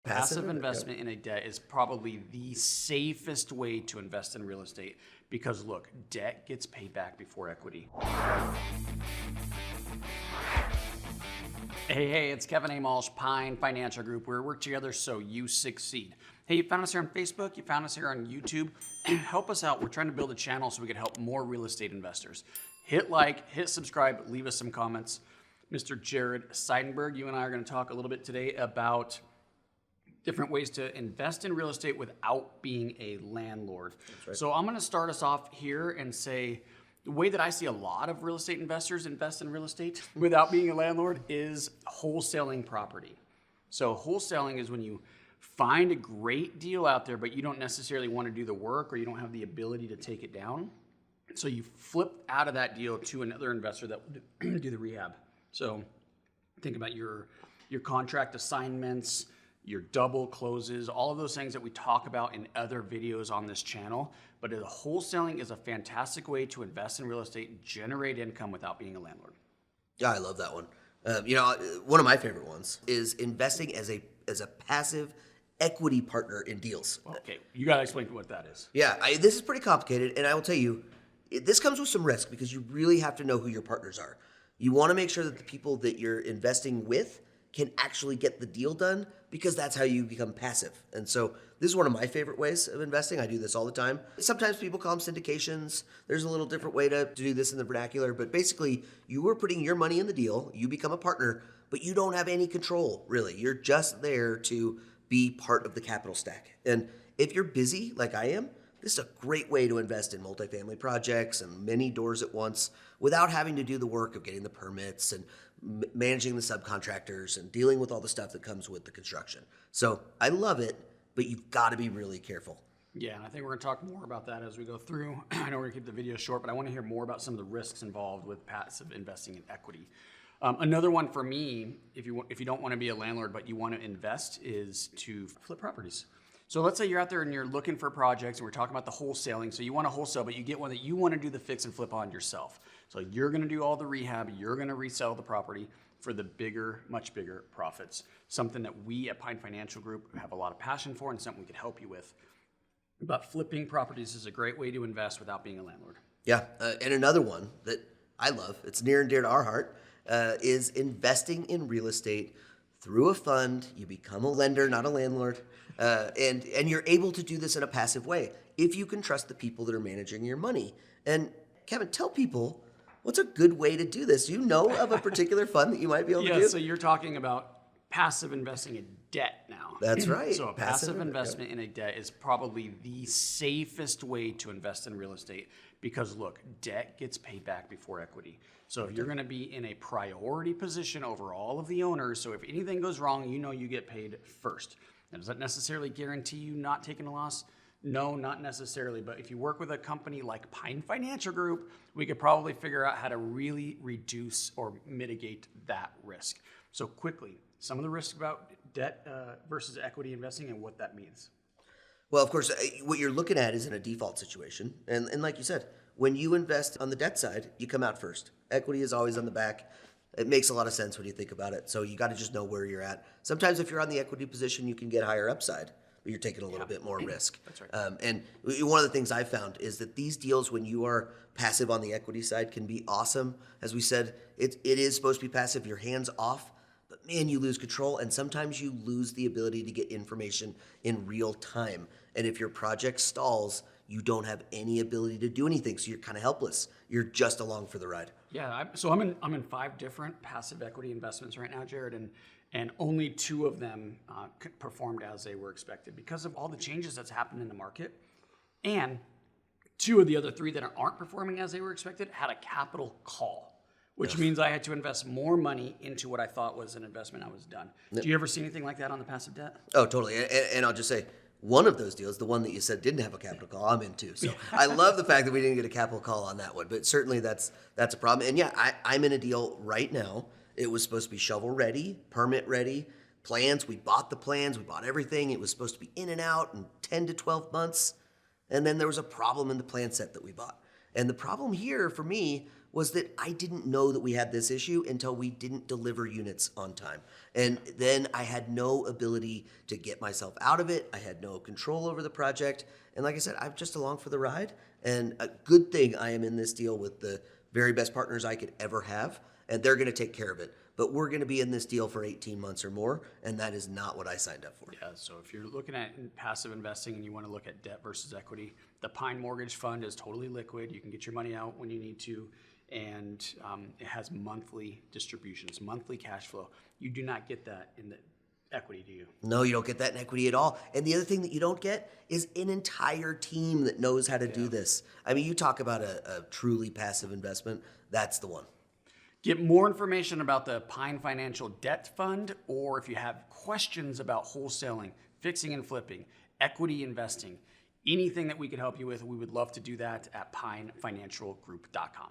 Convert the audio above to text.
Passive investment in a debt is probably the safest way to invest in real estate because look, debt gets paid back before equity. Hey, it's Kevin A. Malsh, Pine Financial Group. We work together so you succeed. Hey, you found us here on Facebook, you found us here on YouTube. Help us out. We're trying to build a channel so we can help more real estate investors. Hit like, hit subscribe, leave us some comments. Mr. Jared Seidenberg, you and I are going to talk a little bit today about different ways to invest in real estate without being a landlord. That's right. So I'm going to start us off here and say the way that I see a lot of real estate investors invest in real estate without being a landlord is wholesaling property. So wholesaling is when you find a great deal out there, but you don't necessarily want to do the work or you don't have the ability to take it down. So you flip out of that deal to another investor that will do the rehab. So think about your contract assignments, your double closes, all of those things that we talk about in other videos on this channel. But the wholesaling is a fantastic way to invest in real estate and generate income without being a landlord. Yeah, I love that one. One of my favorite ones is investing as a passive equity partner in deals. Okay, you got to explain what that is. Yeah, this is pretty complicated, and I will tell you, this comes with some risk because you really have to know who your partners are. You want to make sure that the people that you're investing with can actually get the deal done because that's how you become passive. And so this is one of my favorite ways of investing. I do this all the time. Sometimes people call them syndications. There's a little different way to do this in the vernacular, but basically you are putting your money in the deal, you become a partner, but you don't have any control really. You're just there to be part of the capital stack. And if you're busy like I am, this is a great way to invest in multifamily projects and many doors at once without having to do the work of getting the permits and managing the subcontractors and dealing with all the stuff that comes with the construction. So I love it, but you've got to be really careful. Yeah, and I think we're going to talk more about that as we go through. I know we're going to keep the video short, but I want to hear more about some of the risks involved with passive investing in equity. Another one for me, if you don't want to be a landlord but you want to invest, is to flip properties. So let's say you're out there and you're looking for projects, and we're talking about the wholesaling. So you want to wholesale, but you get one that you want to do the fix and flip on yourself. So you're going to do all the rehab, you're going to resell the property for the bigger, much bigger profits. Something that we at Pine Financial Group have a lot of passion for and something we could help you with. But flipping properties is a great way to invest without being a landlord. Yeah, and another one that I love, it's near and dear to our heart, is investing in real estate through a fund. You become a lender, not a landlord, and you're able to do this in a passive way if you can trust the people that are managing your money. And Kevin, tell people, what's a good way to do this? Do you know of a particular fund that you might be able to do? Yeah, so you're talking about passive investing in debt now. That's right. So a passive investment in a debt is probably the safest way to invest in real estate because look, debt gets paid back before equity. So if you're going to be in a priority position over all of the owners, so if anything goes wrong, you know you get paid first. Now, does that necessarily guarantee you not taking a loss? No, not necessarily. But if you work with a company like Pine Financial Group, we could probably figure out how to really reduce or mitigate that risk. So quickly, some of the risks about debt versus equity investing and what that means. Well, of course, what you're looking at is in a default situation. And like you said, when you invest on the debt side, you come out first. Equity is always on the back. It makes a lot of sense when you think about it. So you got to just know where you're at. Sometimes if you're on the equity position, you can get higher upside, but you're taking a little bit more risk. That's right. And one of the things I've found is that these deals, when you are passive on the equity side, can be awesome. As we said, it is supposed to be passive. Your hands off. But man, you lose control, and sometimes you lose the ability to get information in real time. And if your project stalls, you don't have any ability to do anything, so you're kind of helpless. You're just along for the ride. Yeah, so I'm in 5 different passive equity investments right now, Jared, and only 2 of them performed as they were expected because of all the changes that's happened in the market. And 2 of the other 3 that aren't performing as they were expected had a capital call, which means I had to invest more money into what I thought was an investment. I was done. Do you ever see anything like that on the passive debt? Oh, totally. And I'll just say, one of those deals, the one that you said didn't have a capital call, I'm in too. So I love the fact that we didn't get a capital call on that one, but certainly that's a problem. And yeah, I'm in a deal right now. It was supposed to be shovel ready, permit ready, plans. We bought the plans, we bought everything. It was supposed to be in and out in 10 to 12 months. And then there was a problem in the plan set that we bought. And the problem here for me was that I didn't know that we had this issue until we didn't deliver units on time. And then I had no ability to get myself out of it. I had no control over the project. And like I said, I'm just along for the ride. And a good thing I am in this deal with the very best partners I could ever have, and they're going to take care of it. But we're going to be in this deal for 18 months or more, and that is not what I signed up for. Yeah, so if you're looking at passive investing and you want to look at debt versus equity, the Pine Mortgage Fund is totally liquid. You can get your money out when you need to, and it has monthly distributions, monthly cash flow. You do not get that in the equity, do you? No, you don't get that in equity at all. And the other thing that you don't get is an entire team that knows how to do this. I mean, you talk about a truly passive investment, that's the one. Get more information about the Pine Financial Debt Fund, or if you have questions about wholesaling, fixing and flipping, equity investing, anything that we could help you with, we would love to do that at pinefinancialgroup.com.